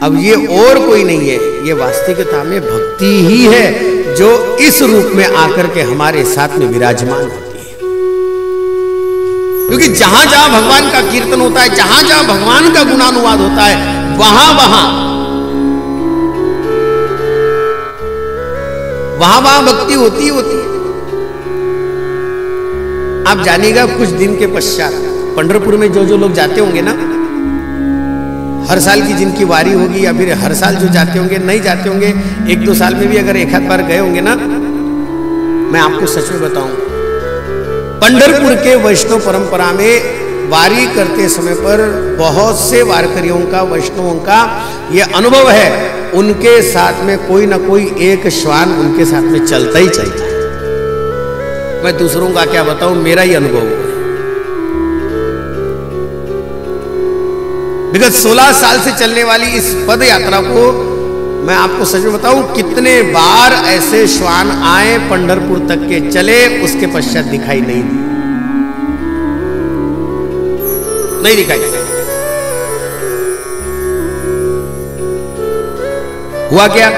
अब ये और कोई नहीं है, ये वास्तविकता में भक्ति ही है जो इस रूप में आकर के हमारे साथ में विराजमान होती है। क्योंकि जहां जहां भगवान का कीर्तन होता है, जहां जहां भगवान का गुणानुवाद होता है, वहां वहां भक्ति होती है। आप जानिएगा कुछ दिन के पश्चात पंढरपुर में जो लोग जाते होंगे ना, हर साल की जिनकी वारी होगी या फिर हर साल जो जाते होंगे, नहीं जाते होंगे, 1-2 साल में भी अगर एक आध बार गए होंगे ना, मैं आपको सच में बताऊं, पंढरपुर के वैष्णव परंपरा में वारी करते समय पर बहुत से वारकरियों का, वैष्णवों का यह अनुभव है, उनके साथ में कोई ना कोई एक श्वान उनके साथ में चलता ही चलता है। मैं दूसरों का क्या बताऊं, मेरा ही अनुभव है। विगत 16 साल से चलने वाली इस पद यात्रा को मैं आपको सच में बताऊं, कितने बार ऐसे श्वान आए, पंढरपुर तक के चले, उसके पश्चात दिखाई नहीं दिखाई। हुआ क्या,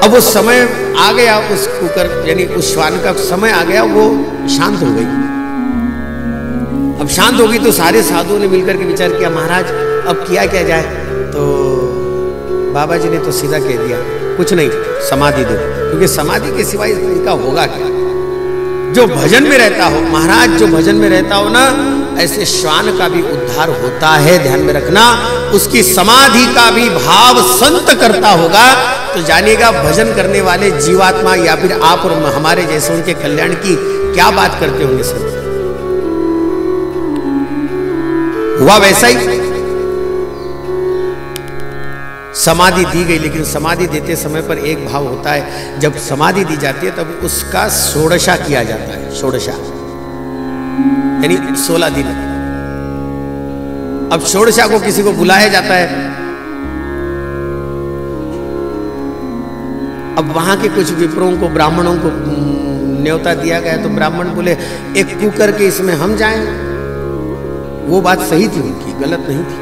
अब वो समय आ गया, उस कुकर यानी उस श्वान का समय आ गया, वो शांत हो गई। अब शांत होगी तो सारे साधुओं ने मिलकर के विचार किया, महाराज अब किया क्या जाए? तो बाबा जी ने तो सीधा कह दिया, कुछ नहीं, समाधि दो, क्योंकि समाधि के सिवाय इनका होगा क्या? जो भजन में रहता हो महाराज, जो भजन में रहता हो ना, ऐसे श्वान का भी उद्धार होता है, ध्यान में रखना। उसकी समाधि का भी भाव संत करता होगा तो जानिएगा भजन करने वाले जीवात्मा या फिर आप और हमारे जैसे उनके कल्याण की क्या बात करते होंगे संत। हुआ वैसा ही, समाधि दी गई, लेकिन समाधि देते समय पर एक भाव होता है, जब समाधि दी जाती है तब उसका षोडशा किया जाता है। षोडशा यानी 16 दिन। अब षोडशा को किसी को बुलाया जाता है, अब वहां के कुछ विप्रों को, ब्राह्मणों को न्योता दिया गया, तो ब्राह्मण बोले एक कुकर के इसमें हम जाएं। वो बात सही थी उनकी, गलत नहीं थी।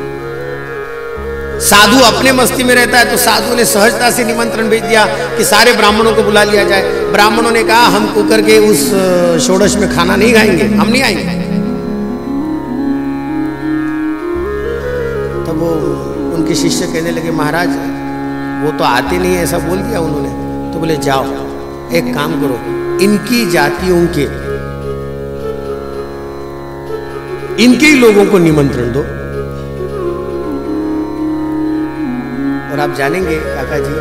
साधु अपने मस्ती में रहता है तो साधु ने सहजता से निमंत्रण भेज दिया कि सारे ब्राह्मणों को बुला लिया जाए। ब्राह्मणों ने कहा हम कुकर के उस षोडश में खाना नहीं खाएंगे, हम नहीं आएंगे। तब वो उनके शिष्य कहने लगे, महाराज वो तो आते नहीं है, ऐसा बोल दिया उन्होंने। तो बोले जाओ एक काम करो, इनकी जातियों के, इनके ही लोगों को निमंत्रण दो। और आप जानेंगे काका जी,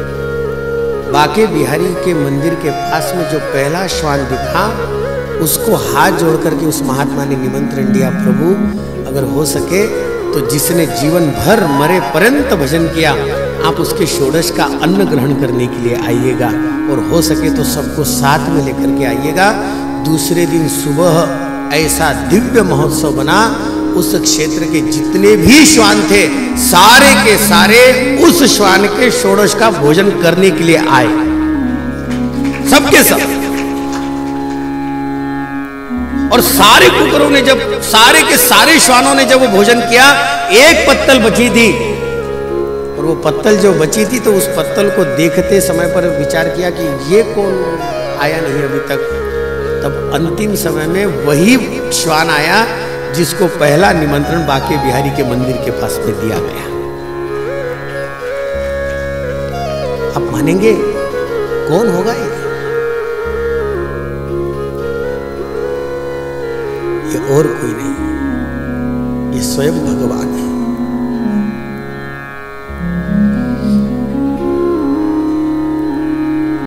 बाके बिहारी के मंदिर के पास में जो पहला श्वान दिखा, उसको हाथ जोड़ करके उस महात्मा ने निमंत्रण दिया, प्रभु अगर हो सके तो जिसने जीवन भर मरे पर्यंत भजन किया, आप उसके षोडश का अन्न ग्रहण करने के लिए आइएगा, और हो सके तो सबको साथ में लेकर के आइएगा। दूसरे दिन सुबह ऐसा दिव्य महोत्सव बना, उस क्षेत्र के जितने भी श्वान थे सारे के सारे उस श्वान के षोडश का भोजन करने के लिए आए, सबके सब। और सारे कुकरों ने जब, सारे के सारे श्वानों ने जब वो भोजन किया, एक पत्तल बची थी, और वो पत्तल जो बची थी तो उस पत्तल को देखते समय पर विचार किया कि ये कौन आया नहीं अभी तक। तब अंतिम समय में वही श्वान आया जिसको पहला निमंत्रण बाके बिहारी के मंदिर के पास में दिया गया। आप मानेंगे कौन होगा ये और कोई नहीं, ये स्वयं भगवान।